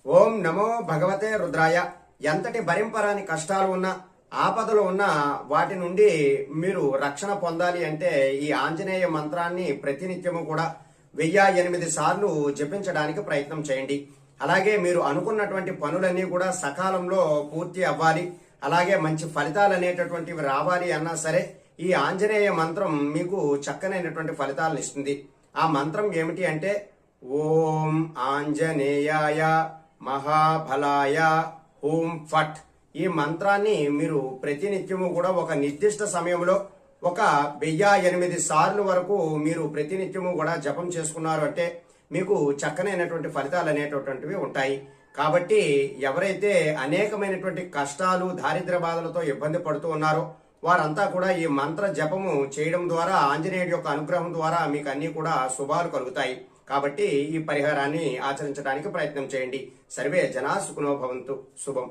ఓం నమో భగవతే రుద్రాయ. ఎంతటి భరింపరాని కష్టాలు ఉన్నా, ఆపదలు ఉన్నా వాటి నుండి మీరు రక్షణ పొందాలి అంటే ఈ ఆంజనేయ మంత్రాన్ని ప్రతినిత్యము కూడా 1008 సార్లు జపించడానికి ప్రయత్నం చేయండి. అలాగే మీరు అనుకున్నటువంటి పనులన్నీ కూడా సకాలంలో పూర్తి అవ్వాలి, అలాగే మంచి ఫలితాలు అనేటటువంటివి రావాలి అన్నా సరే ఈ ఆంజనేయ మంత్రం మీకు చక్కనైనటువంటి ఫలితాలను ఇస్తుంది. ఆ మంత్రం ఏమిటి అంటే ఓం ఆంజనేయాయ మహాబలాయ ఓం ఫట్. ఈ మంత్రాన్ని మీరు ప్రతినిత్యము కూడా ఒక నిర్దిష్ట సమయంలో ఒక 1008 సార్లు వరకు మీరు ప్రతినిత్యము కూడా జపం చేసుకున్నారు అంటే మీకు చక్కనైనటువంటి ఫలితాలు అనేటటువంటివి ఉంటాయి. కాబట్టి ఎవరైతే అనేకమైనటువంటి కష్టాలు దారిద్ర్య బాధలతో ఇబ్బంది పడుతూ ఉన్నారో వారంతా కూడా ఈ మంత్ర జపము చేయడం ద్వారా ఆంజనేయుడి యొక్క అనుగ్రహం ద్వారా మీకు అన్ని కూడా శుభాలు కలుగుతాయి. కాబట్టి ఈ పరిహారాన్ని ఆచరించడానికి ప్రయత్నం చేయండి. సర్వే జనా సుఖినో భవంతు. శుభం.